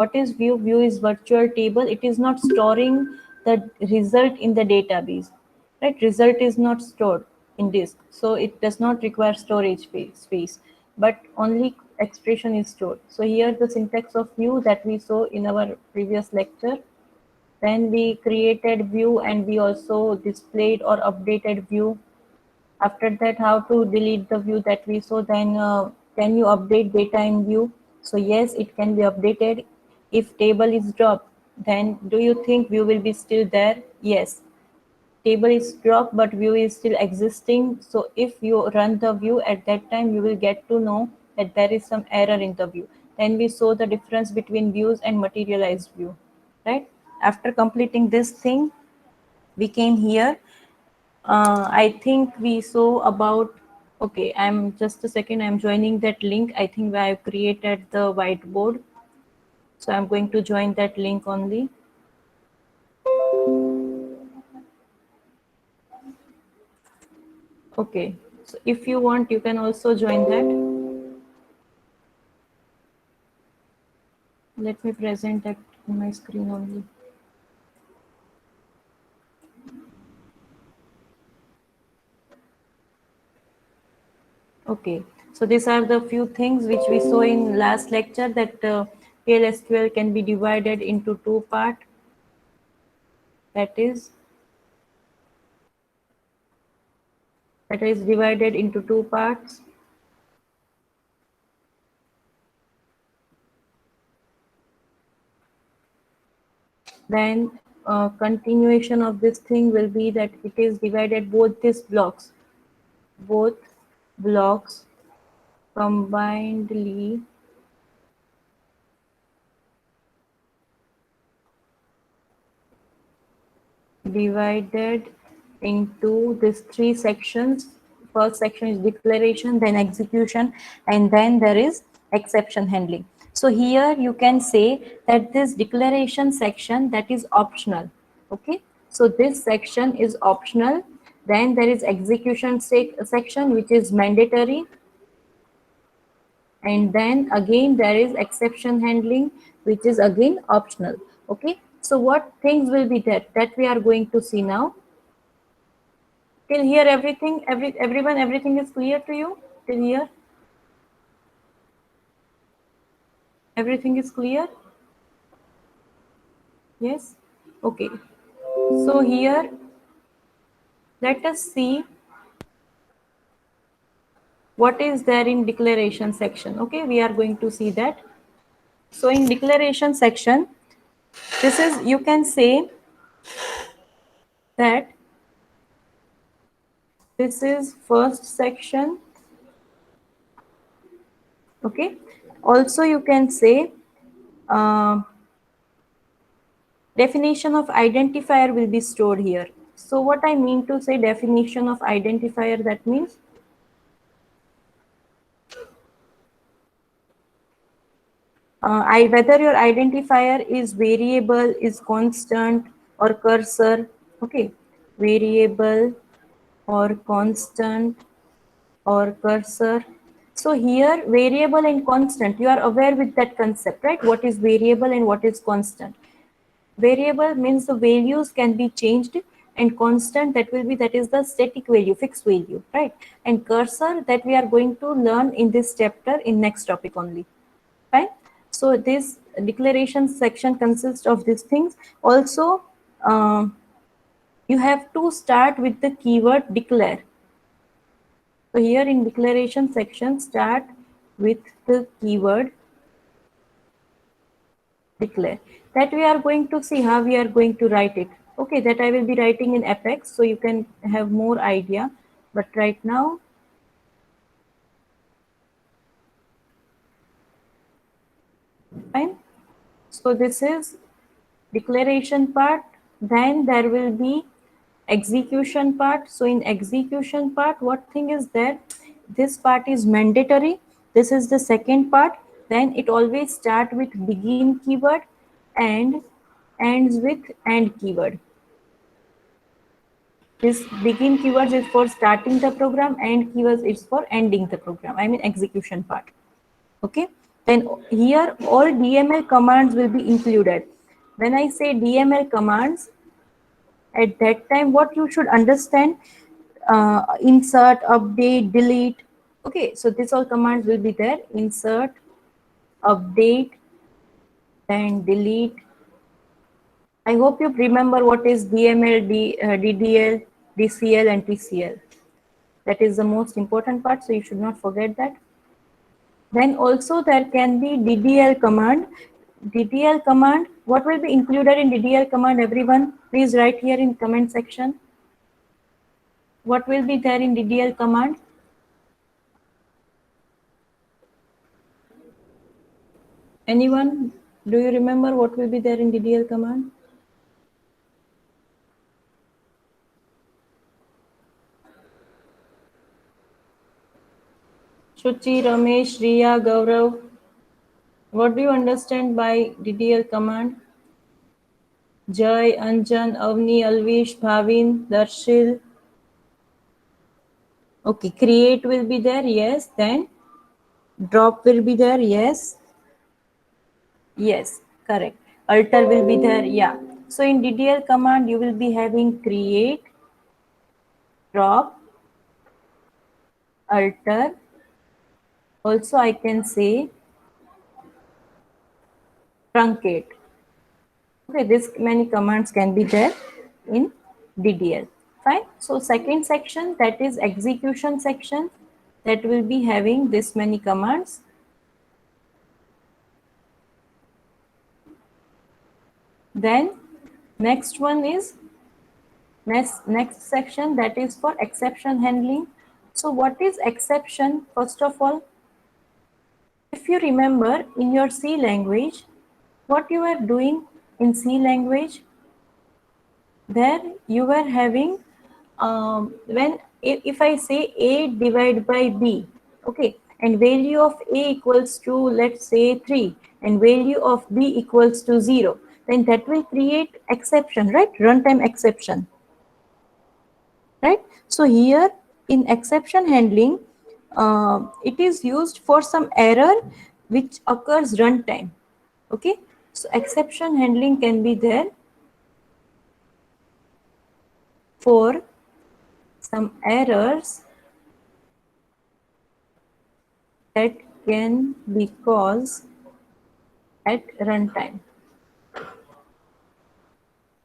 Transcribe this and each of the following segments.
What is view? View is virtual table. It is not storing the result in the database, right? Result is not stored in disk, so it does not require storage space, but only expression is stored. So here the syntax of view that we saw in our previous lecture. Then we created view and we also displayed or updated view. After that, how to delete the view that we saw. Then can you update data in view? So yes, it can be updated. If table is dropped, then do you think view will be still there? Yes, table is dropped but view is still existing. So if you run the view at that time, you will get to know that there is some error in the view. Then we saw the difference between views and materialized view, right? After completing this thing, we came here. I think we saw about, okay, I'm just a second, I'm joining that link. I think I've created the whiteboard. So I'm going to join that link only. Okay, so if you want, you can also join that. Let me present that on my screen only. Okay, so these are the few things which we saw in last lecture, that PLSQL can be divided into two parts. That is divided into two parts. Then continuation of this thing will be that it is divided both blocks combinedly divided into these three sections. First section is declaration, then execution, and then there is exception handling. So here you can say that this declaration section, that is optional. Okay, so this section is optional. Then there is execution section, which is mandatory. And then again there is exception handling, which is again optional. Okay, so what things will be there that we are going to see now? Till here everything, everyone, everything is clear to you? Till here everything is clear? Yes. Okay, so here let us see what is there in declaration section. Okay, we are going to see that. So in declaration section, this is, you can say that this is first section. Okay, also you can say uh, definition of identifier will be stored here. So what I mean to say definition of identifier, that means whether your identifier is variable, is constant, or cursor. Okay, variable or constant or cursor. So here variable and constant, you are aware with that concept, right? What is variable and what is constant? Variable means the values can be changed, and constant, that will be, that is the static value, fixed value, right? And cursor, that we are going to learn in this chapter in next topic only. Fine. So this declaration section consists of these things. Also, you have to start with the keyword declare. So here in declaration section, start with the keyword declare. That we are going to see how we are going to write it. Okay, that I will be writing in Apex, so you can have more idea. But right now, fine. So this is declaration part. Then there will be execution part. So in execution part, what thing is there? This part is mandatory. This is the second part. Then it always start with begin keyword and ends with end keyword. This begin keywords is for starting the program, end keywords is for ending the program. I mean execution part. Okay. then here all DML commands will be included. When I say DML commands, at that time what you should understand, insert, update, delete. Okay, so this all commands will be there: insert, update, and delete. I hope you remember what is DML, DDL, DCL, and TCL. That is the most important part, so you should not forget that. Then also there can be DDL command. DDL command, what will be included in DDL command, everyone? Please write here in comment section. What will be there in DDL command? Anyone? Do you remember what will be there in DDL command? Shuchi, Ramesh, Riya, Gaurav. What do you understand by DDL command? Jai, Anjan, Avni, Alvish, Bhavin, Darshil. Okay, create will be there, yes. Then drop will be there, yes. Yes, correct. Alter will be there, yeah. So in DDL command, you will be having create, drop, alter. Also, I can say truncate. Okay, this many commands can be there in DDL. Fine. So second section, that is execution section, that will be having this many commands. Then next one is next section, that is for exception handling. So what is exception? First of all, if you remember in your C language, what you are doing in C language, there you were having, when if I say A divided by B, okay, and value of A equals to, let's say, 3, and value of B equals to 0, then that will create exception, right? Runtime exception, right? So here in exception handling, it is used for some error which occurs runtime. Okay, so exception handling can be there for some errors that can be caused at runtime.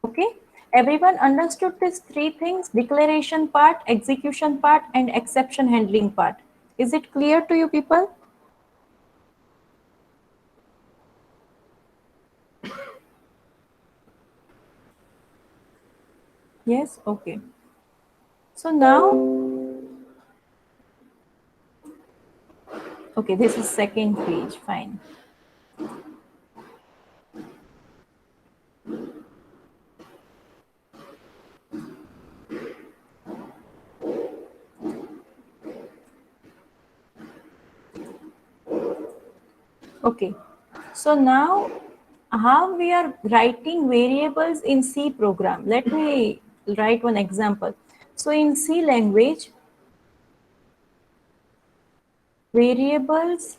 Okay, everyone understood these three things: declaration part, execution part, and exception handling part. Is it clear to you people? Yes, okay. So now, okay, this is second page, fine. Okay, so now how we are writing variables in C program. Let me write one example. So in C language, variables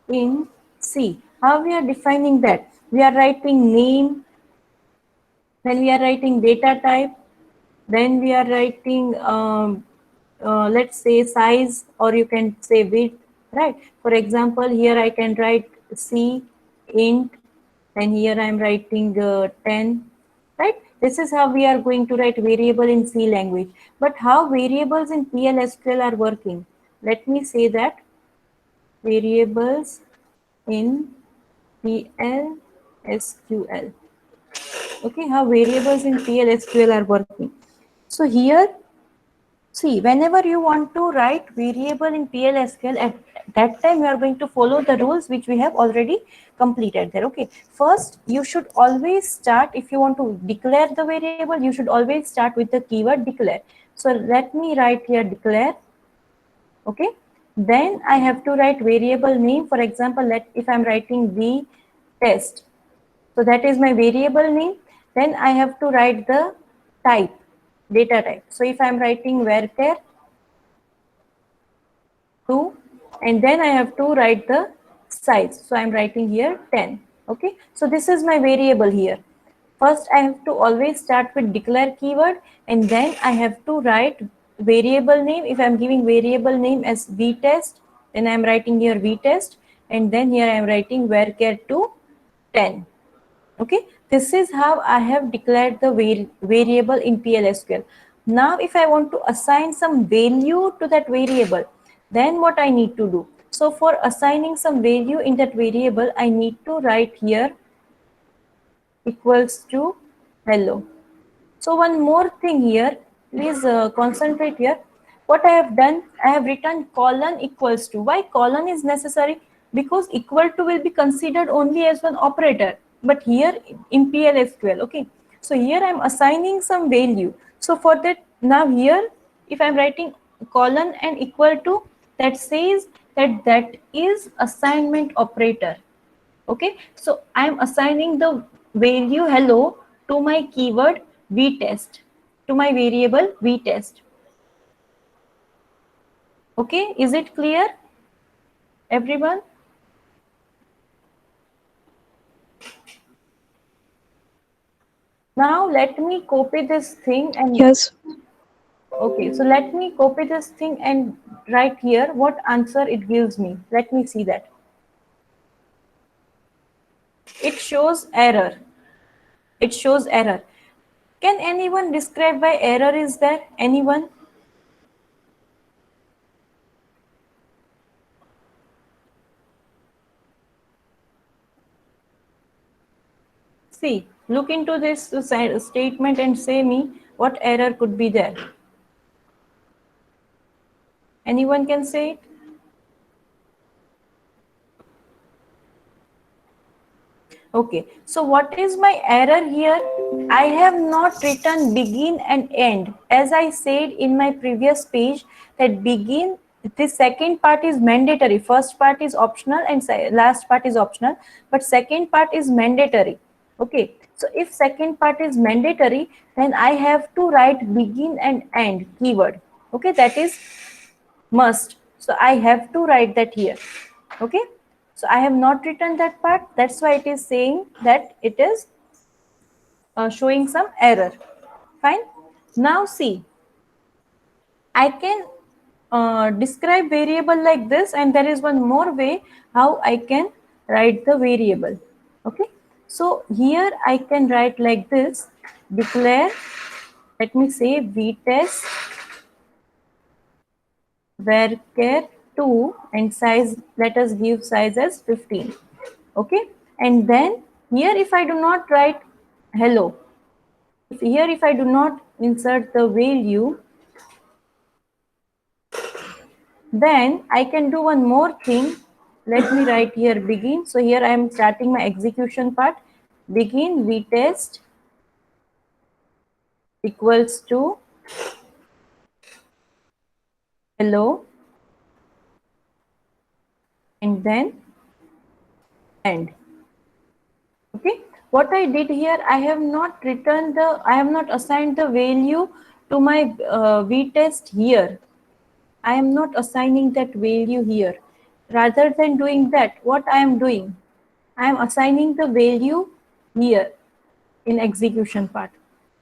in C, how we are defining that? We are writing name, then we are writing data type, then we are writing, let's say, size, or you can say width, right? For example, here I can write C int, and here I am writing 10, right? This is how we are going to write variable in C language. But how variables in PL/SQL are working? Let me say that variables in PL/SQL. Okay, how variables in PL/SQL are working. So here, see, whenever you want to write variable in PL/SQL, at that time you are going to follow the rules which we have already completed there. Okay, first you should always start, if you want to declare the variable, you should always start with the keyword declare. So let me write here declare. Okay, then I have to write variable name. For example, if I'm writing v test, so that is my variable name. Then I have to write the type, data type. So if I'm writing varchar 2, and then I have to write the size. So I'm writing here 10. Okay, so this is my variable here. First, I have to always start with declare keyword, and then I have to write variable name. If I'm giving variable name as vtest, then I'm writing here vtest, and then here I'm writing varchar2 10. Okay, this is how I have declared the variable in PLSQL. Now, if I want to assign some value to that variable, then what I need to do? So for assigning some value in that variable, I need to write here equals to hello. So one more thing here, please concentrate here. What I have done, I have written colon equals to. Why colon is necessary? Because equal to will be considered only as one operator. But here in PLSQL, okay. So here I am assigning some value. So for that, now here, if I am writing colon and equal to, that says that that is assignment operator. Okay, so I'm assigning the value hello to my keyword vtest, to my variable vtest. Okay, is it clear, everyone? Now let me copy this thing and Yes. okay, so let me copy this thing and write here what answer it gives me. Let me see that. It shows error. It shows error. Can anyone describe why error is there? Anyone? See, look into this statement and say me what error could be there. Anyone can say it? Okay, so what is my error here? I have not written begin and end. As I said in my previous page, that begin, the second part is mandatory. First part is optional and last part is optional, but second part is mandatory. Okay, so if second part is mandatory, then I have to write begin and end keyword. Okay, that is must. So I have to write that here. Okay, so I have not written that part. That's why it is saying that it is showing some error. Fine. Now see, I can describe variable like this, and there is one more way how I can write the variable. Okay, so here I can write like this: declare, let me say vtest varchar2 and size, let us give size as 15. Okay, and then here if I do not write hello, if I do not insert the value, then I can do one more thing. Let me write here begin. So here I am starting my execution part. Begin vtest equals to hello, and then end. Okay, what I did here, I have not assigned the value to my vtest here. I am not assigning that value here. Rather than doing that, what I am doing, I am assigning the value here in execution part.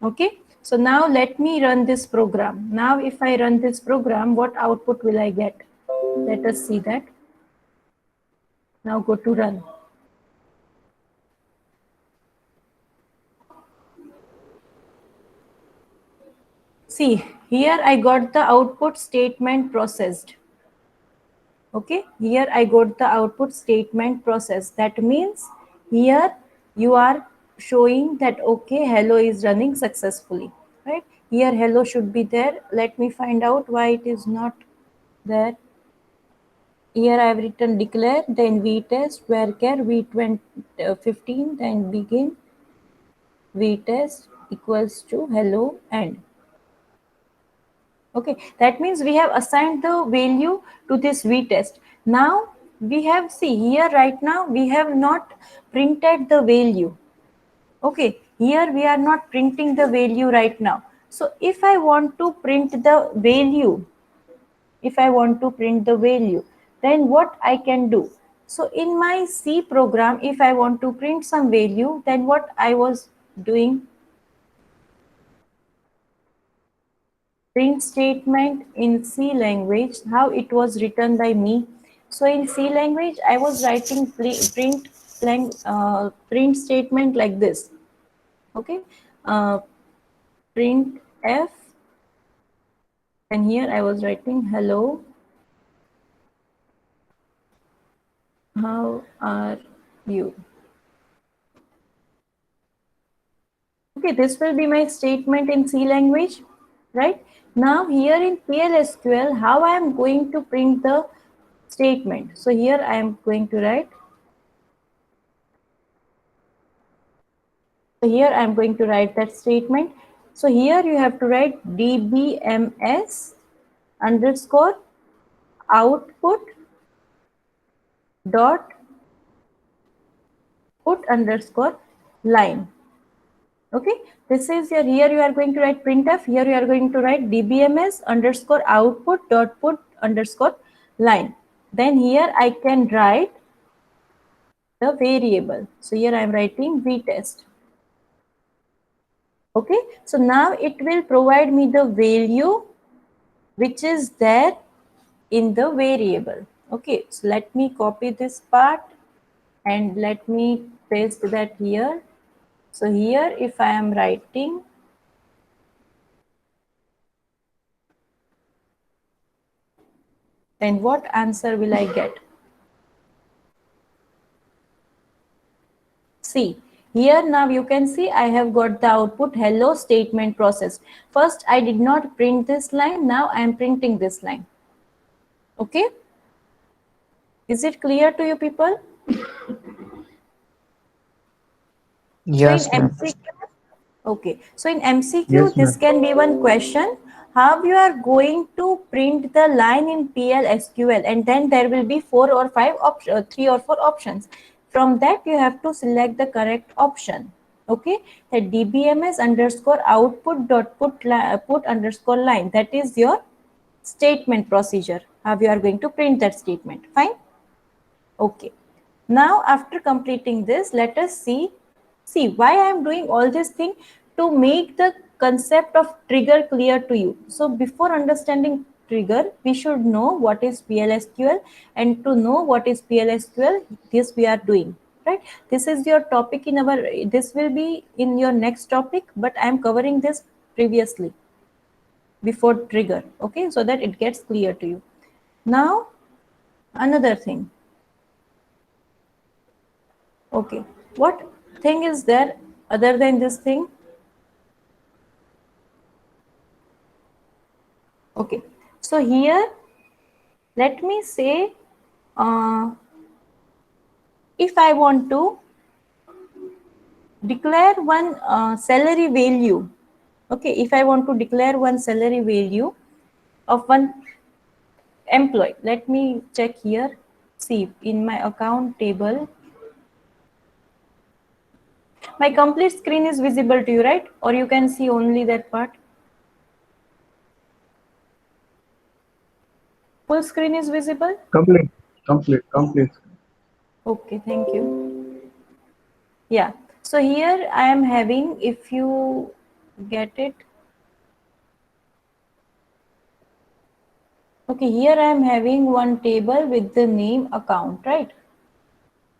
Okay, so now let me run this program. Now if I run this program, what output will I get? Let us see that. Now go to run. See, here I got the output statement processed. Okay, here I got the output statement process. That means here you are showing that okay, hello is running successfully, right? Here hello should be there. Let me find out why it is not there. Here I have written declare, then vtest varchar v15, then begin vtest equals to hello end. Okay, that means we have assigned the value to this vtest. Now we have, see here right now we have not printed the value. Okay, here we are not printing the value right now. So if I want to print the value, then what I can do? So in my C program, if I want to print some value, then what I was doing, print statement in C language, how it was written by me. So in C language, I was writing print statement like this. Okay, print F, and here I was writing hello, how are you? Okay, this will be my statement in C language, right? Now here in PLSQL, how I am going to print the statement. So here I am going to write, so here I am going to write that statement. So here you have to write dbms underscore output dot put underscore line. Okay, this is your, here you are going to write printf, here you are going to write dbms underscore output dot put underscore line. Then here I can write the variable. So here I am writing vtest. Okay, so now it will provide me the value which is there in the variable. Okay, so let me copy this part and let me paste that here. So here if I am writing, then what answer will I get? See, here now you can see I have got the output hello statement process. First I did not print this line, now I am printing this line. Okay, is it clear to you people? So in Yes, ma'am. MCQ, okay, so in MCQ, Yes, this ma'am. can be one question. How you are going to print the line in PLSQL, and then there will be 4 or 5 options, 3 or 4 options. From that, you have to select the correct option. Okay, the dbms underscore output dot put underscore line. That is your statement procedure. How you are going to print that statement. Fine. Okay. Now, after completing this, let us see why I am doing all this thing, to make the concept of trigger clear to you. So before understanding trigger, we should know what is PLSQL, and to know what is PLSQL, this we are doing, right? This is your topic in our, this will be in your next topic, but I am covering this previously before trigger, okay, so that it gets clear to you. Now, another thing. Okay, what thing is there other than this thing? Okay, so here let me say, if I want to declare one salary value, okay, if I want to declare one salary value of one employee, let me check here. See, in my account table, my complete screen is visible to you, right? Or you can see only that part. Full screen is visible? Complete, complete. Okay, thank you. Yeah, so here I am having, if you get it, okay, here I am having one table with the name account, right?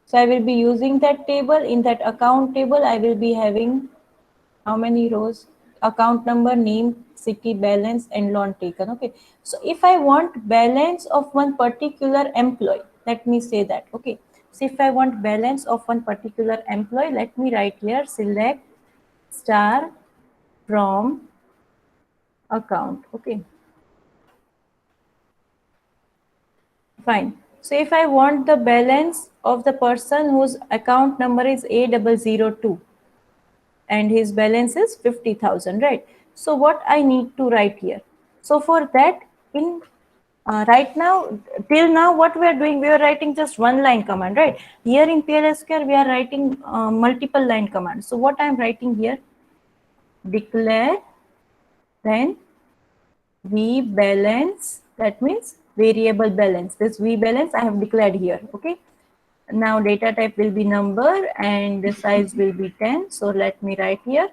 So I will be using that table. In that account table, I will be having how many rows? Account number, name, city, balance, and loan taken. Okay, so if I want balance of one particular employee, let me say that. Okay, so if I want balance of one particular employee, let me write here, select star from account. Okay, fine. So if I want the balance of the person whose account number is A002 and his balance is 50,000, right? So what I need to write here? So for that, in right now, till now, what we are doing, we are writing just one line command, right? Here in PLSQL, we are writing multiple line commands. So what I am writing here, declare, then v balance, that means variable balance. This v balance I have declared here. Okay, Now data type will be number and the size will be 10. So let me write here.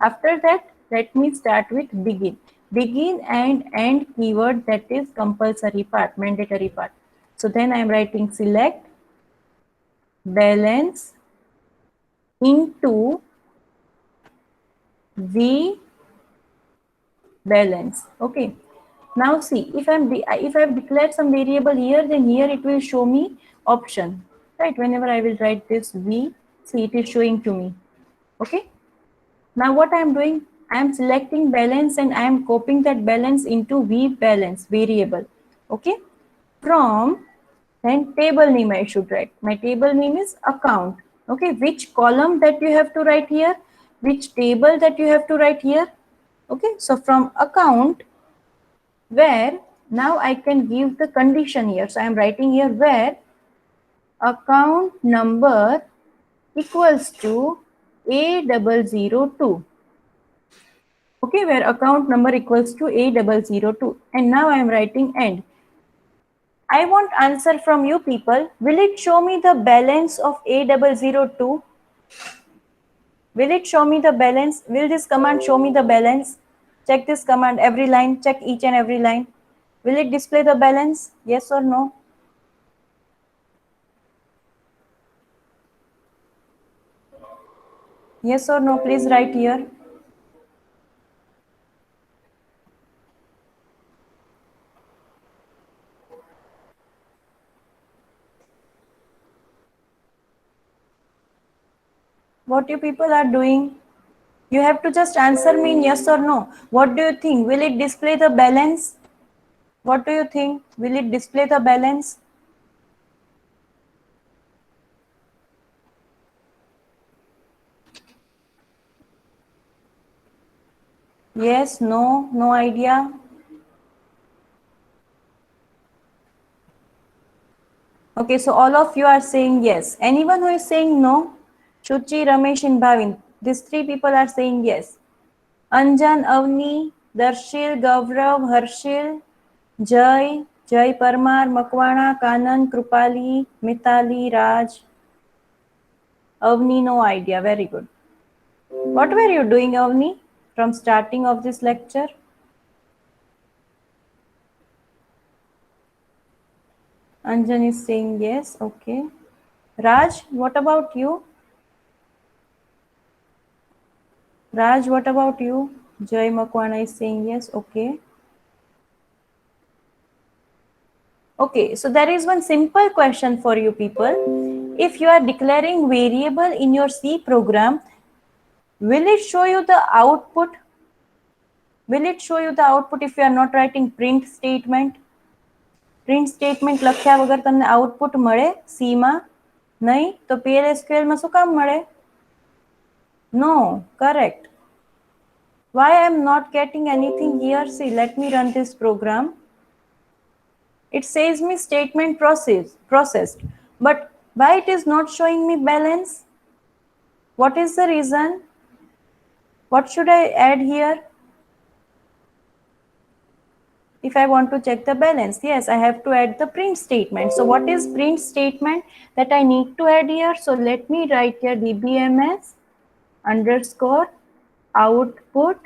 After that, let me start with begin. Begin and end keyword, that is compulsory part, mandatory part. So then I am writing select balance into V balance. Okay. Now see, if I've declared some variable here, then here it will show me option, right? Whenever I will write this V, see it is showing to me. Okay. Now what I am doing, I am selecting balance and I am copying that balance into V balance variable. Okay. From then table name I should write. My table name is account. Okay. Which column that you have to write here? Which table that you have to write here? Okay. So from account, where now I can give the condition here. So I am writing here where account number equals to A002. Okay, where account number equals to A002. And now I am writing end. I want answer from you people. Will it show me the balance of A002? Will it show me the balance? Will this command show me the balance? Check this command, every line, check each and every line. Will it display the balance? Yes or no? Yes or no? Please write here. What you people are doing? You have to just answer me in yes or no. What do you think? Will it display the balance? What do you think? Will it display the balance? Yes, no, no idea. Okay, so all of you are saying yes. Anyone who is saying no? Shuchi, Ramesh, and Bhavin. These three people are saying yes. Anjan, Avni, Darshil, Gaurav, Harshil, Jai, Jai Parmar, Makwana, Kanan, Krupali, Mitali, Raj. Avni, no idea. Very good. What were you doing, Avni, from starting of this lecture? Anjan is saying yes. Okay. Raj, what about you? Raj, what about you? Jai Makwana is saying yes. Okay. Okay, so there is one simple question for you people. If you are declaring variable in your C program, will it show you the output? Will it show you the output if you are not writing print statement? Print statement લખ્યા વગર તમને output મળે C માં? નહીં, તો PLSQL માં શું કામ મળે? No, correct. Why I am not getting anything here? See, let me run this program. It says me statement processed, but why it is not showing me balance? What is the reason? What should I add here? If I want to check the balance, yes, I have to add the print statement. So what is print statement that I need to add here? So let me write here dbms underscore output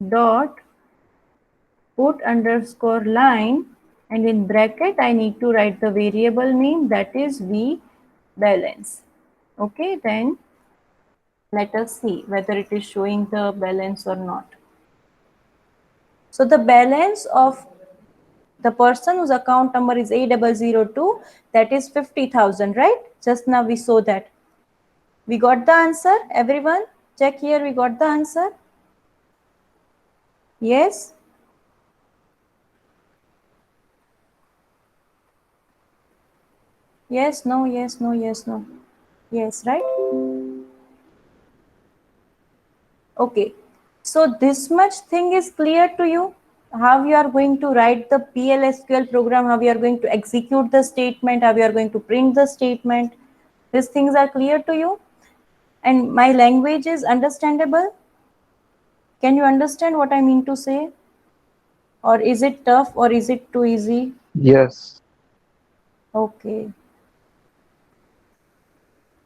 dot put underscore line, and in bracket I need to write the variable name, that is V balance. Okay, then let us see whether it is showing the balance or not. So the balance of the person whose account number is A002, that is 50,000, right? Just now we saw that. We got the answer, everyone? Check here, we got the answer. Yes? Yes, no, yes, no, yes, no. Yes, right? Okay. So this much thing is clear to you? How you are going to write the PLSQL program, how you are going to execute the statement, how you are going to print the statement. These things are clear to you? And my language is understandable? Can you understand what I mean to say? Or is it tough or is it too easy? Yes. Okay.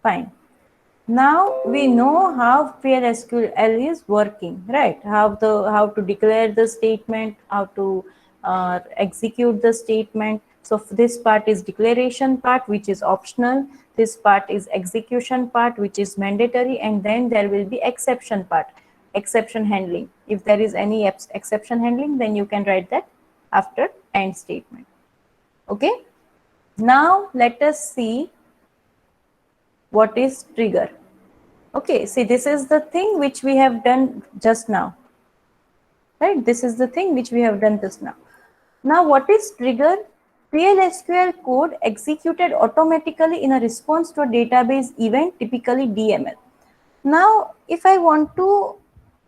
Fine. Now we know how PLSQL is working, right? How to declare the statement, how to execute the statement. So this part is declaration part, which is optional. This part is execution part, which is mandatory, and then there will be exception part, exception handling. If there is any exception handling, then you can write that after end statement. Okay. Now let us see what is trigger. Okay, see, this is the thing which we have done just now, right? This is the thing which we have done just now. Now, what is trigger? PLSQL code executed automatically in a response to a database event, typically DML. Now, if I want to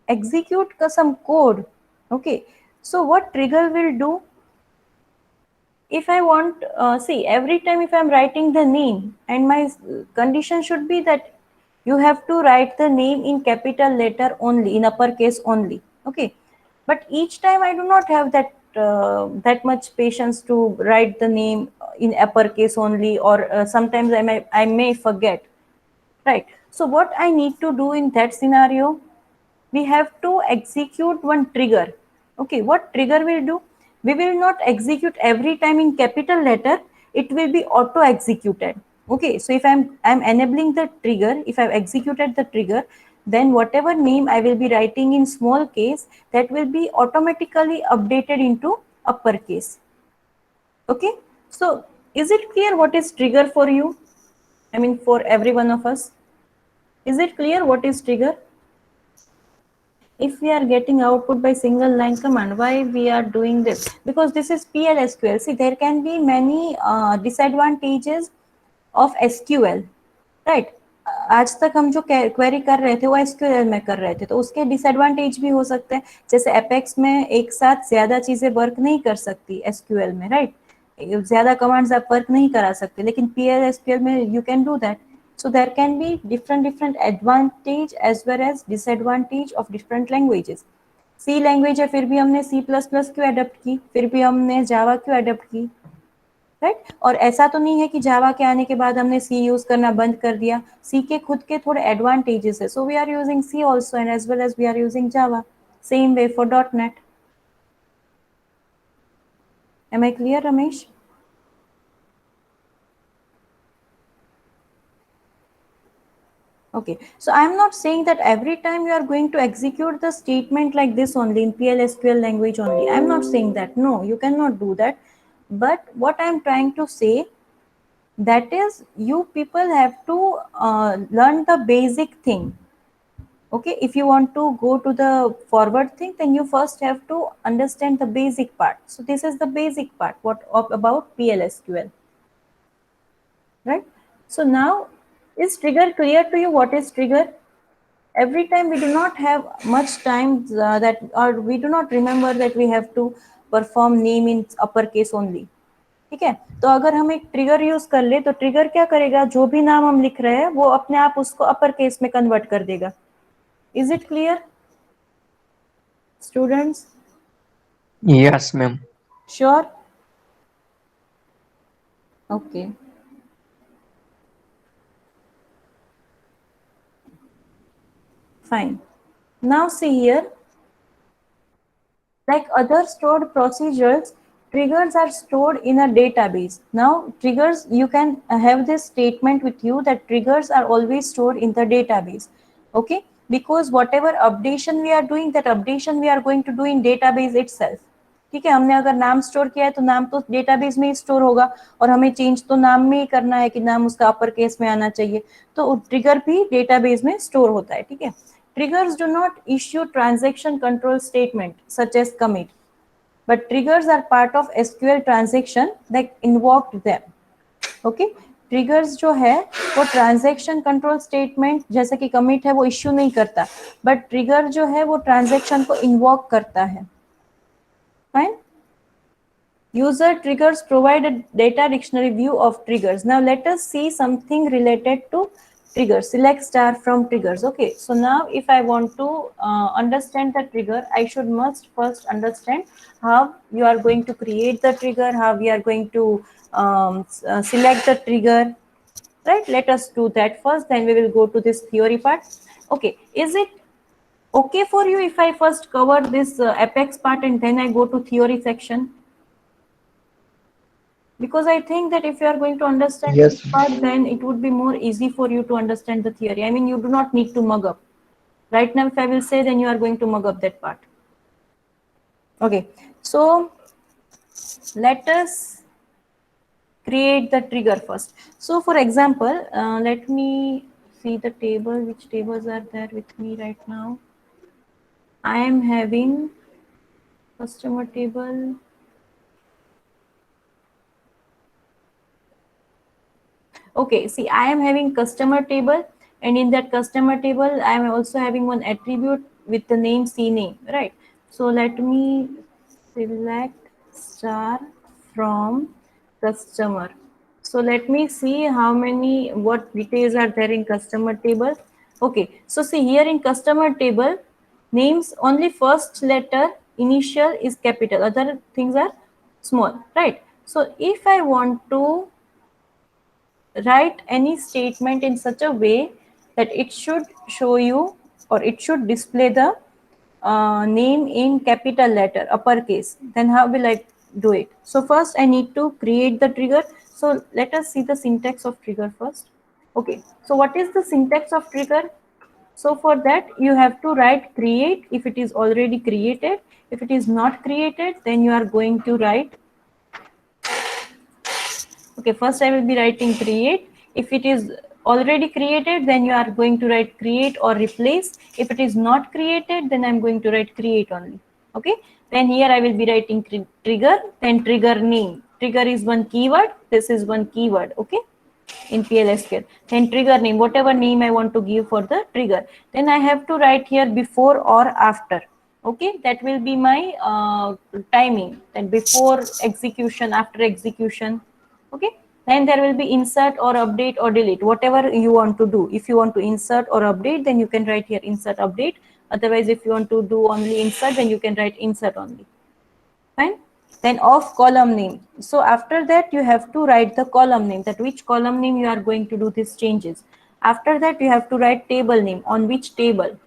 execute some code, okay, so what trigger will do? If I want, see, every time if I'm writing the name, and my condition should be that you have to write the name in capital letter only, in uppercase only. Okay, but each time I do not have that much patience to write the name in uppercase only, or sometimes I may forget, right? So what I need to do in that scenario, we have to execute one trigger. Okay, what trigger will do? We will not execute every time in capital letter, it will be auto executed. Okay, so if I'm enabling the trigger, if I've executed the trigger, then whatever name I will be writing in small case, that will be automatically updated into uppercase. Okay, so is it clear what is trigger for you? I mean, for every one of us, is it clear what is trigger? If we are getting output by single line command, why we are doing this? Because this is PLSQL. See, there can be many disadvantages of SQL, right? आज तक हम जो query कर रहे थे वो SQL में कर रहे थे, तो उसके डिसएडवांटेज भी हो सकते हैं। जैसे एपेक्स में एक साथ ज्यादा चीजें वर्क नहीं कर सकती एसक्यूएल में, राइट? ज्यादा कमांड्स आप वर्क नहीं करा सकते, लेकिन PLSQL में you can do that. So there can be different advantage as well as disadvantage of different languages. C language है, फिर भी हमने C++ क्यों अडॉप्ट की, फिर भी हमने जावा क्यों अडॉप्ट की, राइट? और ऐसा तो नहीं है कि जावा के आने के बाद हमने सी यूज करना बंद कर दिया. सी के खुद के थोड़े एडवांटेजेस है, so we are using C also and as well as we are using Java. Same way for .NET. Am I clear, Ramesh? Okay, so I am not saying that every time you are going to execute the statement like this only in PLSQL language only. I am not saying that. No, you cannot do that. But what I am trying to say, that is, you people have to learn the basic thing. Okay, if you want to go to the forward thing, then you first have to understand the basic part. So this is the basic part about PLSQL, right? So now, is trigger clear to you? What is trigger? Every time we do not have much time or we do not remember that we have to perform name in uppercase only. ठीक है, तो अगर हम एक trigger use कर ले, तो trigger क्या करेगा, जो भी नाम हम लिख रहे हैं वो अपने आप उसको अपर केस में कन्वर्ट कर देगा. Is it clear students? Yes, ma'am. Sure? Okay, fine. Now see here, like other stored procedures, triggers are stored in a database. Now triggers, you can have this statement with you that triggers are always stored in the database. Okay, because whatever updation we are doing, that updation we are going to do in database itself. ठीक है, हमने अगर नाम store किया है तो नाम तो डेटाबेस में ही स्टोर होगा, और हमें चेंज तो नाम में ही करना है कि नाम उसका अपर केस में आना चाहिए, तो ट्रिगर भी डेटाबेस में स्टोर होता है. ठीक है, triggers do not issue transaction control statement such as commit, but triggers are part of SQL transaction that invoked them. Okay, triggers जो है वो ट्रांजैक्शन कंट्रोल स्टेटमेंट जैसे कि कमिट है वो इश्यू नहीं करता, बट ट्रिगर जो है वो ट्रांजैक्शन को इन्वॉक करता है. Fine. User triggers provide a data dictionary view of triggers. Now let us see something related to triggers. Select star from triggers. Okay, so now if I want to understand the trigger, I must first understand how you are going to create the trigger, how we are going to select the trigger. right? Let us do that first, then we will go to this theory part. Okay, is it okay for you if I first cover this apex part and then I go to theory section? Because I think that if you are going to understand Yes. this part, then it would be more easy for you to understand the theory. I mean, you do not need to mug up. Right now, if I will say, then you are going to mug up that part. Okay, so let us create the trigger first. So for example, let me see the table, which tables are there with me right now. I am having customer table. Okay, see, I am having customer table, and in that customer table, I am also having one attribute with the name CNAME, right? So let me select star from customer. So let me see how many, what details are there in customer table. Okay, so see here in customer table, names only first letter initial is capital, other things are small, right? So if I want to write any statement in such a way that it should show you or it should display the name in capital letter uppercase, then how will I do it? So first I need to create the trigger. So let us see the syntax of trigger first. Okay, so what is the syntax of trigger? So for that you have to write create if it is already created. If it is not created, then you are going to write, okay, first I will be writing create. If it is already created, then you are going to write create or replace. If it is not created, then I'm going to write create only. Okay, then here I will be writing trigger, then trigger name. Trigger is one keyword, this is one keyword, okay, in PLSQL. Then trigger name, whatever name I want to give for the trigger. Then I have to write here before or after. Okay, that will be my timing, then before execution, after execution. Okay, then there will be insert or update or delete, whatever you want to do. If you want to insert or update, then you can write here insert update. Otherwise, if you want to do only insert, then you can write insert only. Fine. Then of column name. So after that you have to write the column name, that which column name you are going to do these changes. After that you have to write table name, on which table.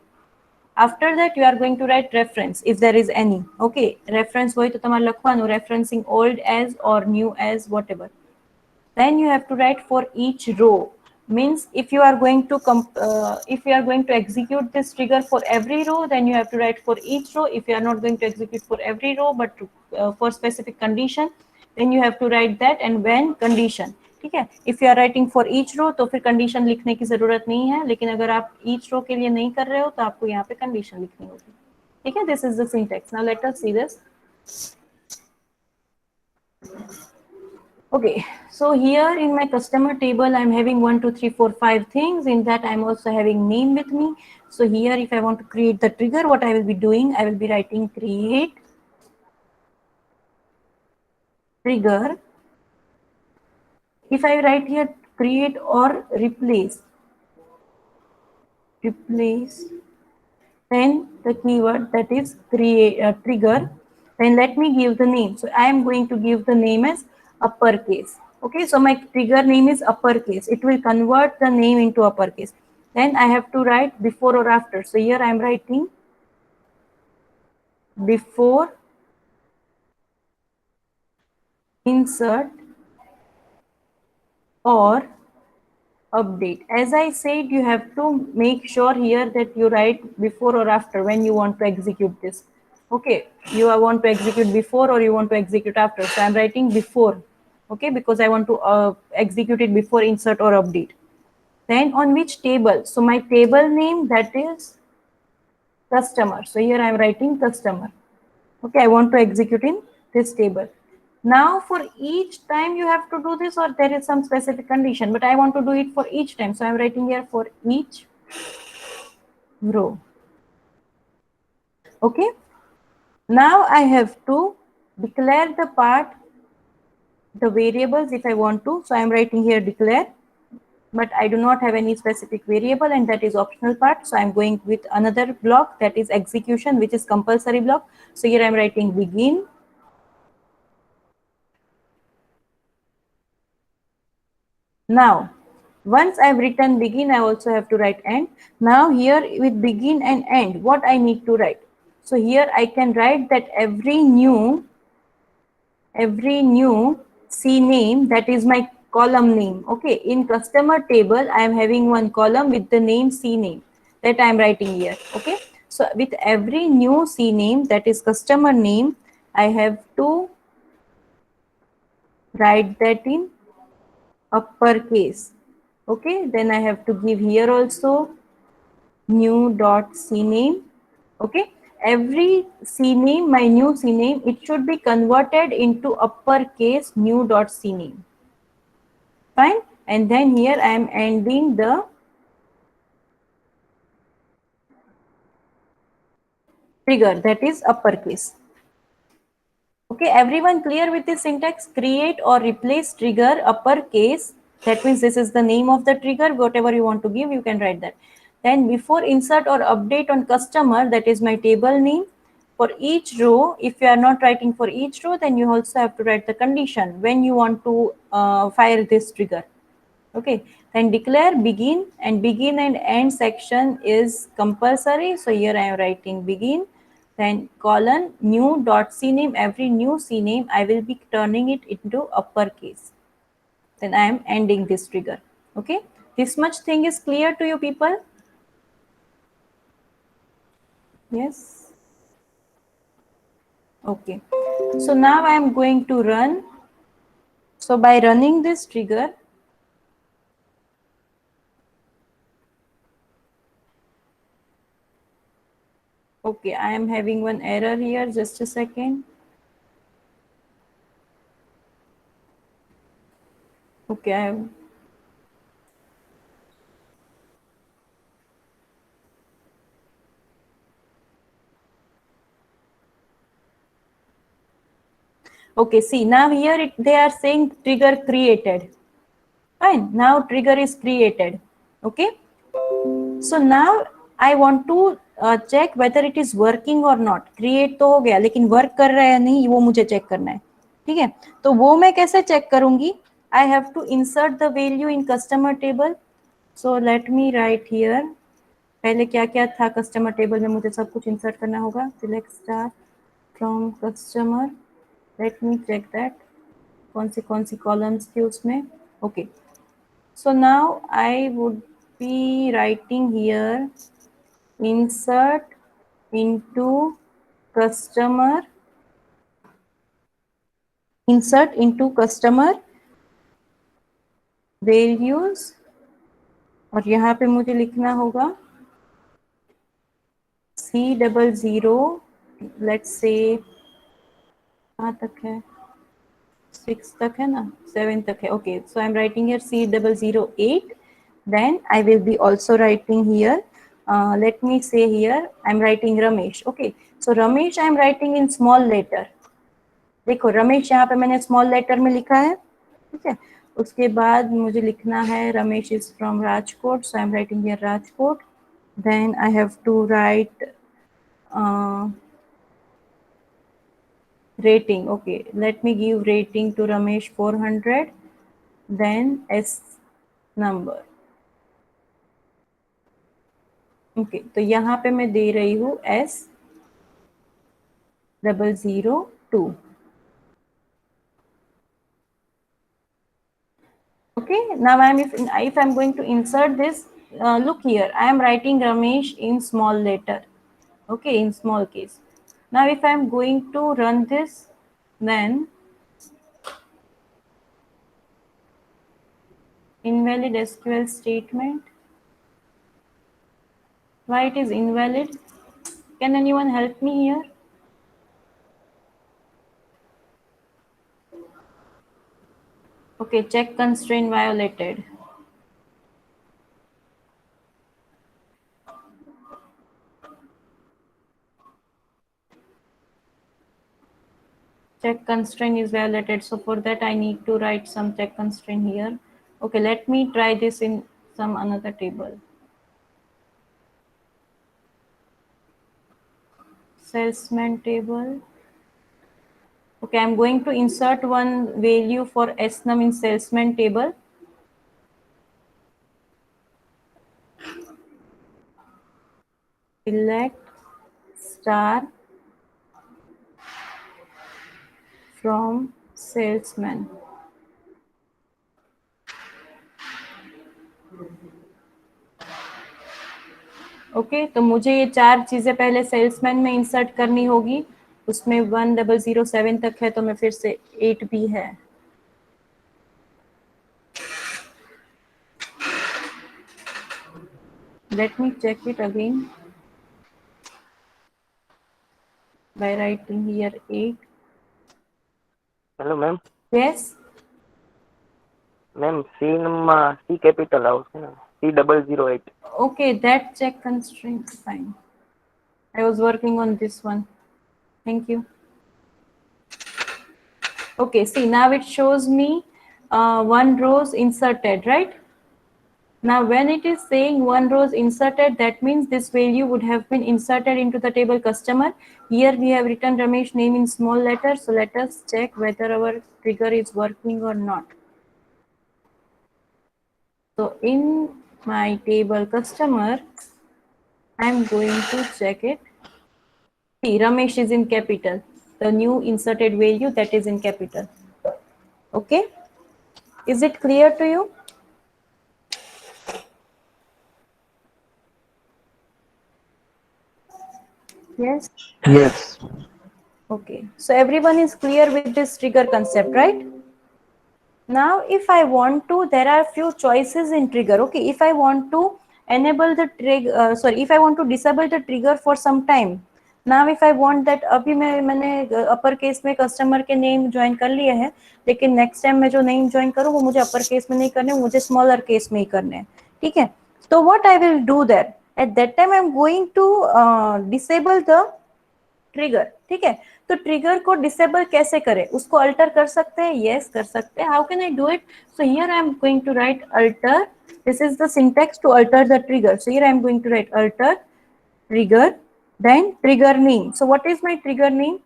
After that you are going to write reference if there is any. Okay, reference હોય તો તમારે લખવાનું, referencing old as or new as, whatever. Then you have to write for each row. Means if you are going to execute this trigger for every row, then you have to write for each row. If you are not going to execute for every row but for specific condition, then you have to write that and when condition. ठीक है, if you are writing for each row तो फिर condition लिखने की जरूरत नहीं है, लेकिन अगर आप each row के लिए नहीं कर रहे हो तो आपको यहाँ पे condition लिखनी होगी. ठीक है, this is the syntax. Now let us see this. Okay, so here in my customer table, I'm having 1, 2, 3, 4, 5 things. In that, I'm also having name with me. So here, if I want to create the trigger, what I will be doing, I will be writing create trigger. If I write here create or replace, then the keyword that is create trigger, then let me give the name. So I am going to give the name as uppercase. Okay, so my trigger name is uppercase. It will convert the name into uppercase. Then I have to write before or after. So here I am writing before insert or update. As I said, you have to make sure here that you write before or after when you want to execute this. Okay, you want to execute before or you want to execute after. So I'm writing before, okay, because I want to execute it before insert or update. Then on which table? So my table name, that is customer. So here I'm writing customer. Okay, I want to execute in this table. Now for each time you have to do this, or there is some specific condition, but I want to do it for each time. So I'm writing here for each row. Okay, now I have to declare the part, the variables if I want to. So I'm writing here declare, but I do not have any specific variable, and that is optional part. So I'm going with another block, that is execution, which is compulsory block. So here I'm writing begin. Now Once I've written begin, I also have to write end. Now here with begin and end, what I need to write? So here I can write that every new CNAME, that is my column name. Okay, in customer table, I am having one column with the name CNAME that I am writing here. Okay, so with every new CNAME, that is customer name, I have to write that in uppercase. Okay, then I have to give here also new dot CNAME. Okay, every CNAME, my new CNAME, it should be converted into uppercase new dot CNAME. Fine, and then here I am ending the trigger, that is uppercase. Okay, everyone clear with this syntax? Create or replace trigger uppercase. That means this is the name of the trigger. Whatever you want to give, you can write that. Then before insert or update on customer, that is my table name. For each row, if you are not writing for each row, then you also have to write the condition when you want to fire this trigger. Okay, then declare begin, and begin and end section is compulsory. So here I am writing begin, then colon new dot CNAME. Every new CNAME I will be turning it into uppercase. Then I am ending this trigger. Okay, this much thing is clear to you people? Yes. Okay, so now I am going to run. So by running this trigger, okay, I am having one error here. Just a second. Okay, I have. Okay, see now here they are saying trigger created. Fine, now trigger is created. Okay, so now I want to check whether it is working or not. Create तो हो गया, लेकिन work कर रहा है या नहीं वो मुझे check करना है. ठीक है, तो वो मैं कैसे check करूंगी? I have to insert the value in customer table. So let me write here. पहले क्या क्या था customer table में, मुझे सब कुछ insert करना होगा. Select star from customer. Let me check that. कौन सी columns थी उसमें. Okay, so now I would be writing here insert into customer, values, और यहाँ पे मुझे लिखना होगा C00, let's say कहाँ तक है, 6 तक है ना, 7 तक है. Okay, so I'm writing here C008. Then I will be also writing here, let me say here I'm writing Ramesh. Okay, so Ramesh I'm writing in small letter. देखो रमेश यहाँ पे मैंने स्मॉल लेटर में लिखा है. ठीक है, उसके बाद मुझे लिखना है Ramesh is from Rajkot. So I am writing here Rajkot. Then I have to write rating. Okay, let me give rating to Ramesh 400. Then S number. Okay, तो यहाँ पे मैं दे रही हूँ S002. Okay, now if I'm going to insert this, look here, I am writing Ramesh in small letter. Okay, in small case. Now if I'm going to run this, then invalid SQL statement. Why it is invalid? Can anyone help me here? Okay, check constraint violated. Check constraint is violated. So for that I need to write some check constraint here. Okay, let me try this in some another table. Salesman table. Okay, I'm going to insert one value for snum in salesman table. select star from salesman. Okay तो मुझे ये 4 चीजें पहले salesman में insert करनी होगी, उसमें 1007 तक है, तो मैं फिर से 8 भी है। Let me check it again by writing here 8. Hello ma'am. Yes. Ma'am C માં સી કેપિટલ આવશે ને, C008. Okay, that check constraint fine. I was working on this one. Thank you. Okay, see now it shows me 1 rows inserted, right? Now when it is saying 1 rows inserted, that means this value would have been inserted into the table customer. Here we have written Ramesh name in small letters, so let us check whether our trigger is working or not. So in my table customer, I am going to check it. See, Ramesh is in capital. The new inserted value, that is in capital. Okay, is it clear to you? Yes. Yes. Okay, so everyone is clear with this trigger concept, right? Now if I want to, there are few choices in trigger. Okay, if I want to enable the trigger, if I want to disable the trigger for some time. Now if I want that, अभी मैंने upper case में customer के name join कर लिए हैं, लेकिन next time मैं जो नेम ज्वाइन करूँ वो मुझे अपर केस में नहीं करने, मुझे स्मॉलर केस में ही करने हैं, ठीक है? तो what I will do that, at that time I am going to disable the trigger, ठीक है? तो ट्रिगर को डिसेबल कैसे करें, उसको अल्टर कर सकते हैं, यस कर सकते हैं. How can I do it? So here I am going to write alter. This is the syntax to alter the trigger. So here I am going to write alter trigger, then trigger name. So what is my trigger name?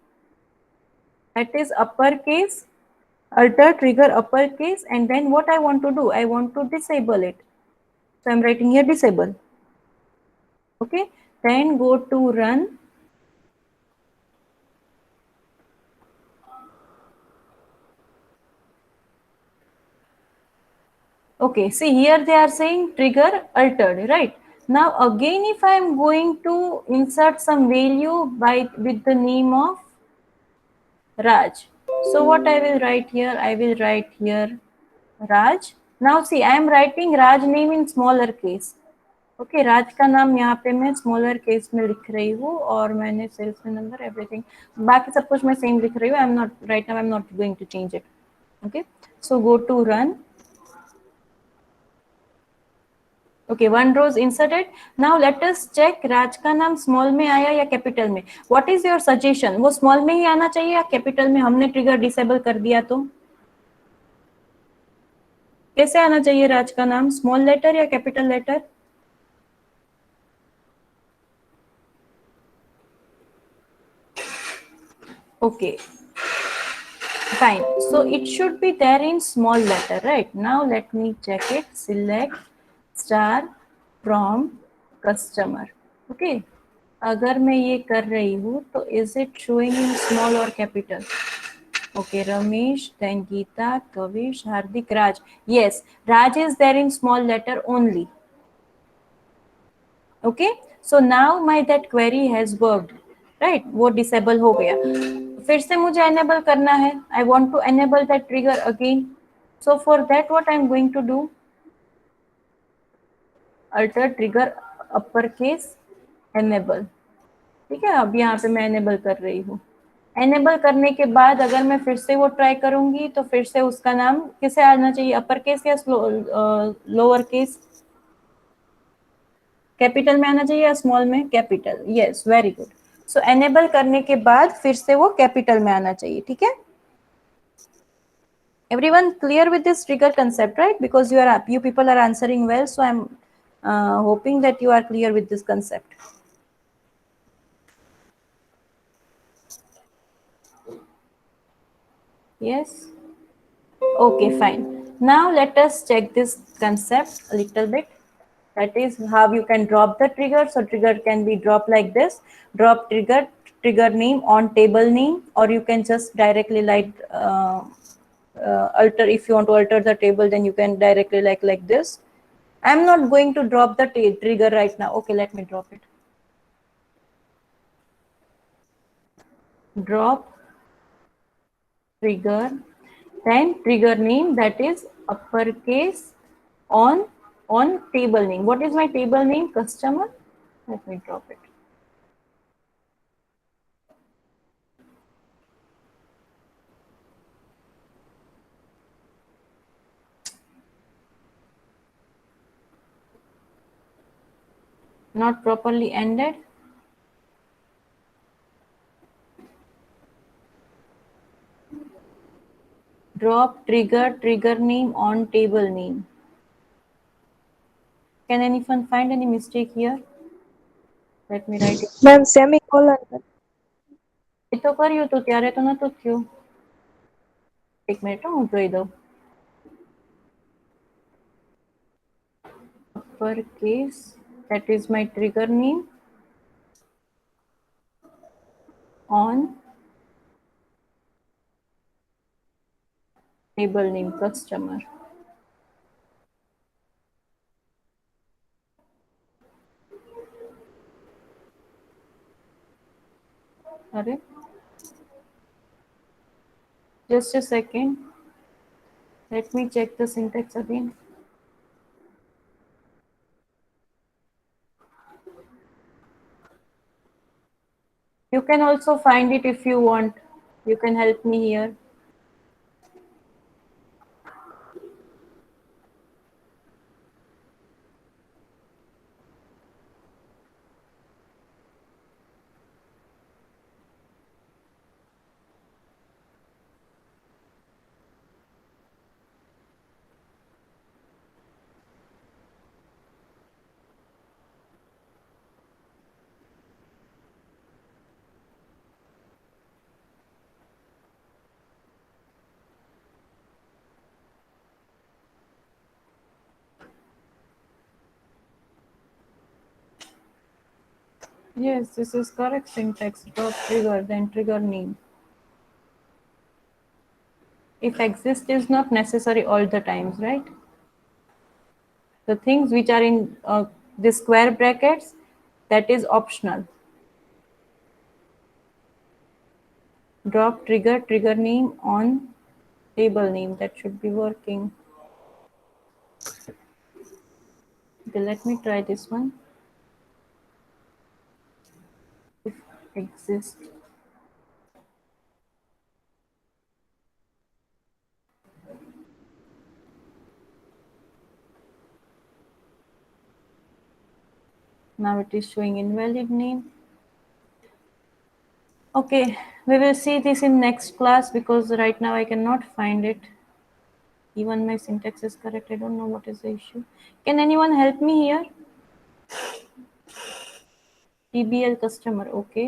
That is uppercase, alter trigger uppercase, and then what I want to do, I want to disable it. So I'm writing here disable. Okay, then go to run. Okay, see here they are saying trigger altered, right? Now again, if I am going to insert some value with the name of Raj, so what I will write here, I will write here Raj. Now see, I am writing Raj name in smaller case. Okay, राज का नाम यहाँ पे मैं smaller case में लिख रही हूँ, और मैंने सेल्स नंबर एवरीथिंग बाकी सब कुछ मैं सेम लिख रही हूँ. I am not right now, I am not going to change it. Okay, so go to run. Okay, 1 rows inserted. Now let us check Raj का नाम स्मॉल में आया या कैपिटल में. व्हाट इज योर सजेशन, वो स्मॉल में ही आना चाहिए या कैपिटल में? हमने ट्रिगर डिसेबल कर दिया तो कैसे आना चाहिए राज का नाम, स्मॉल लेटर या capital letter? Okay, fine. So it should be there in small letter, right? Now let me check it. Select star from customer. Okay, अगर मैं ये कर रही हूँ तो is it showing in small or capital? Okay, Ramesh, then Geeta, Kavish, Hardik, Raj. Yes, Raj is there in small letter only. Okay, so now my that query has worked, right? वो disable हो गया. फिर से मुझे enable करना है. I want to enable that trigger again. So for that, what I am going to do? Alter trigger uppercase enable. ठीक है, अब यहाँ पे मैं enable कर रही हूँ. Enable करने के बाद अगर मैं फिर से वो ट्राई करूंगी तो फिर से उसका नाम किसे आना चाहिए, अपर केस या लोअर केस? कैपिटल में आना चाहिए या स्मॉल में? Capital. Yes, very good. So enable करने के बाद फिर से वो कैपिटल में आना चाहिए, ठीक है? Everyone clear with this trigger concept, right? Because you people are answering well, so I'm hoping that you are clear with this concept. Yes. Okay, fine. Now let us check this concept a little bit. That is how you can drop the trigger. So trigger can be dropped like this. Drop trigger, trigger name on table name, or you can just directly alter. If you want to alter the table, then you can directly like this. I'm not going to drop the trigger right now. Okay, let me drop it. Drop trigger, then trigger name, that is uppercase on table name. What is my table name? Customer. Let me drop it. Not properly ended. Drop trigger name on table name. Can anyone find any mistake here? Let me write it. Ma'am semicolon એ તો કર્યું હતું ત્યારે તો નતું થયું. એક minute હું જોઈ દઉં. Uppercase, that is my trigger name on table name customer. Arre? Just a second. Let me check the syntax again. You can also find it if you want. You can help me here. Yes, this is correct syntax. Drop trigger, then trigger name. If exist is not necessary all the times, right? The things which are in the square brackets, that is optional. Drop trigger name on table name, that should be working. Okay, let me try this one. If exist. Now it is showing invalid name. Okay, we will see this in next class because right now I cannot find it. Even my syntax is correct. I don't know what is the issue. Can anyone help me here? TBL customer, okay.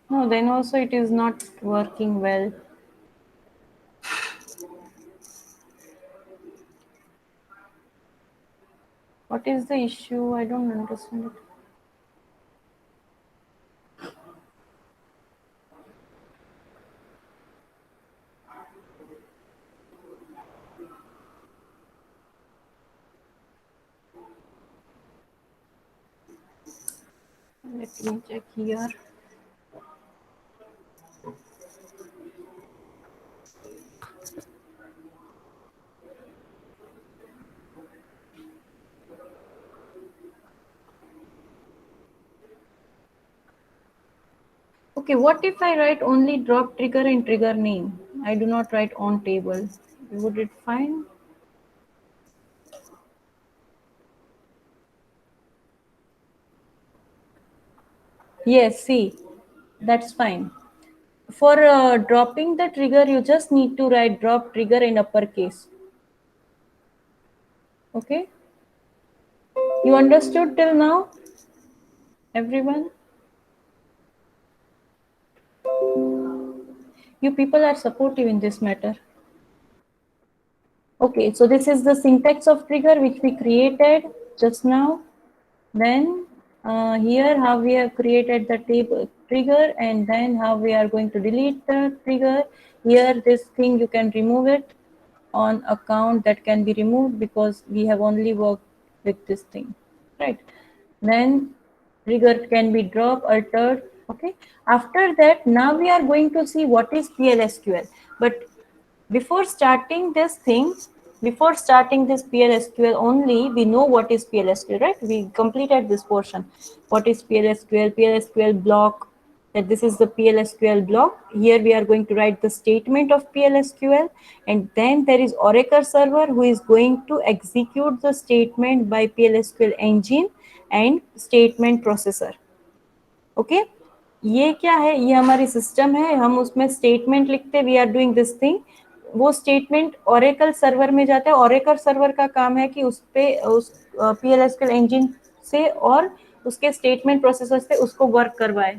No, then also it is not working well. What is the issue? I don't understand it. Let me check here. Okay, what if I write only drop trigger and trigger name? I do not write on table. Would it fine? Yes, see, that's fine. For dropping the trigger, you just need to write drop trigger in uppercase. Okay? You understood till now? Everyone? You people are supportive in this matter. Okay, so this is the syntax of trigger which we created just now. Then here how we have created the table trigger, and then how we are going to delete the trigger. Here this thing you can remove it on account that can be removed because we have only worked with this thing, right? Then trigger can be dropped, altered. Okay, after that now we are going to see what is PLSQL. But before starting this thing, before starting this PLSQL only, we know what is PLSQL, right? We completed this portion. What is PLSQL? PLSQL block, that this is the PLSQL block. Here we are going to write the statement of PLSQL, and then there is Oracle server who is going to execute the statement by PLSQL engine and statement processor. Okay ये क्या है, ये हमारी system है, हम उसमें statement लिखते, we are doing this thing, वो स्टेटमेंट ओरेकल सर्वर में जाता है, ओरेकल सर्वर का काम है कि उस पे उस पीएलएसक्यूएल इंजन से और उसके स्टेटमेंट प्रोसेसर से उसको वर्क करवाए,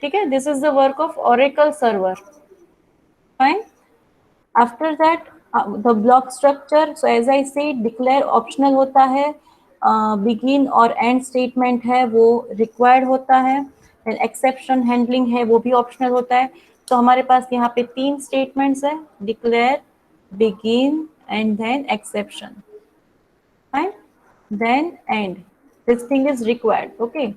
ठीक है, this is the work of Oracle server, fine. After that the block structure, so as I say declare optional होता है, बिगिन और एंड स्टेटमेंट है वो रिक्वायर्ड होता है, एक्सेप्शन हैंडलिंग है वो भी ऑप्शनल होता है. तो हमारे पास यहाँ पे 3 स्टेटमेंट्स है, declare, begin and then exception, fine, then end, this thing is required. Okay,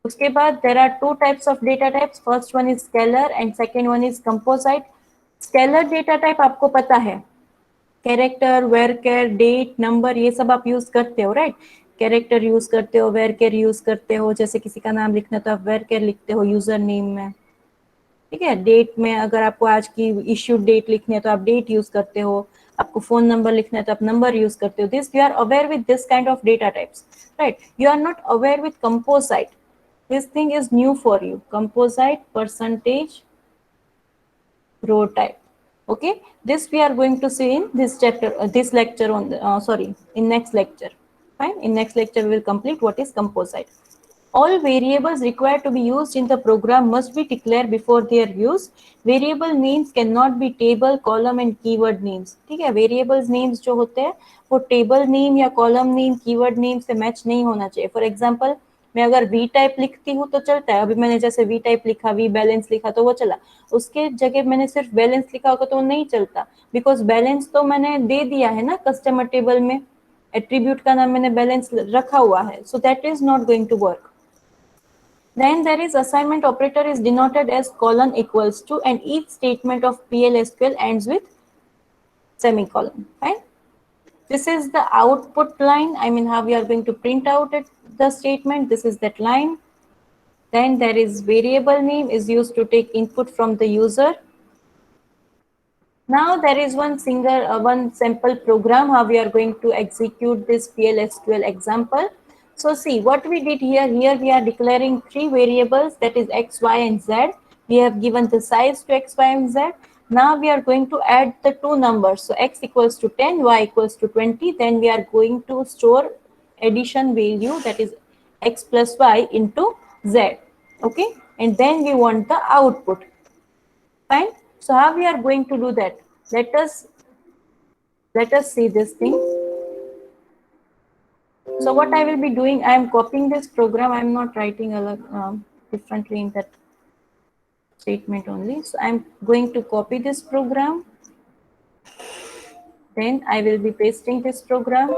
उसके बाद there are 2 types of data types, first one is scalar and second one is composite. Scalar data type आपको पता है, character, वेरकेर, date, number, ये सब आप use करते हो, राइट? कैरेक्टर यूज करते हो, वेरकेर यूज करते हो, जैसे किसी का नाम लिखना तो आप वेरकेर लिखते हो यूजर नेम में, ठीक है. डेट में अगर आपको आज की इश्यू डेट लिखनी है तो आप डेट यूज करते हो, आपको फोन नंबर लिखना है तो आप नंबर यूज करते हो. This you are aware with this kind of data types, right? You are not aware with composite. This thing is new for you, composite, percentage, row type. Okay, this we are going to see in this chapter, this lecture on the, sorry, in next lecture. Fine, in next lecture we will complete what is composite. All variables required to be used in the program must be declared before their use. Variable names cannot be table, column and keyword names. ठीक है, variables names जो होते हैं वो table name या column name, keyword name से match नहीं होना चाहिए. For example, मैं अगर वी टाइप लिखती हूँ तो चलता है, अभी मैंने जैसे वी टाइप लिखा, वी बैलेंस लिखा तो वो चला, उसके जगह मैंने सिर्फ बैलेंस लिखा होगा तो वो नहीं चलता, बिकॉज बैलेंस तो मैंने दे दिया है ना कस्टमर टेबल में, एट्रीब्यूट का नाम मैंने बैलेंस रखा हुआ है, so that is not going to work. Then there is assignment operator is denoted as colon equals to, and each statement of PLSQL ends with semicolon, right? This is the output line, I mean how we are going to print out it, the statement, this is that line. Then there is variable name is used to take input from the user. Now there is one sample program how we are going to execute this PLSQL example. So see what we did here. Here we are declaring 3 variables, that is x, y and z. We have given the size to x, y and z. Now we are going to add the 2 numbers. So x equals to 10, y equals to 20. Then we are going to store addition value, that is x plus y into z. Okay, and then we want the output. Fine. So how we are going to do that? Let us see this thing. So what I will be doing, I am copying this program. I am not writing differently in that statement only. So I am going to copy this program. Then I will be pasting this program.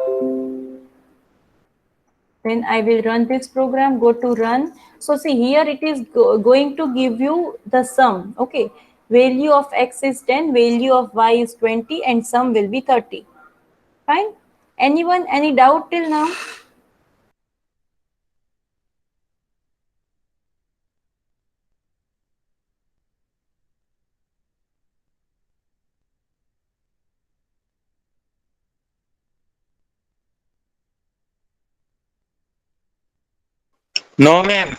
Then I will run this program, go to run. So see here it is going to give you the sum. Okay, value of x is 10, value of y is 20 and sum will be 30. Fine. Anyone, any doubt till now? No, ma'am.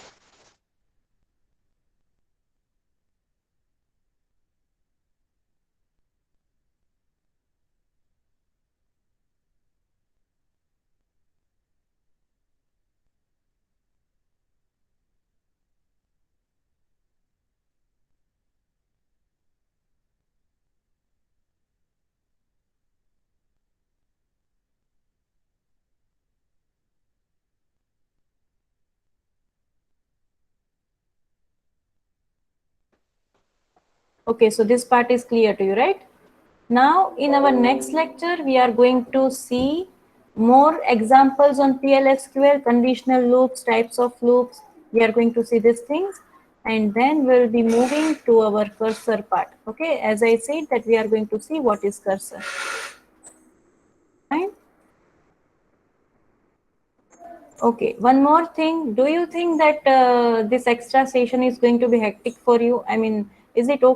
Okay, so this part is clear to you, right? Now, in our next lecture, we are going to see more examples on PLSQL, conditional loops, types of loops. We are going to see these things, and then we'll be moving to our cursor part. Okay, as I said that we are going to see what is cursor. Fine. Okay, one more thing. Do you think that this extra session is going to be hectic for you? I mean, is it okay?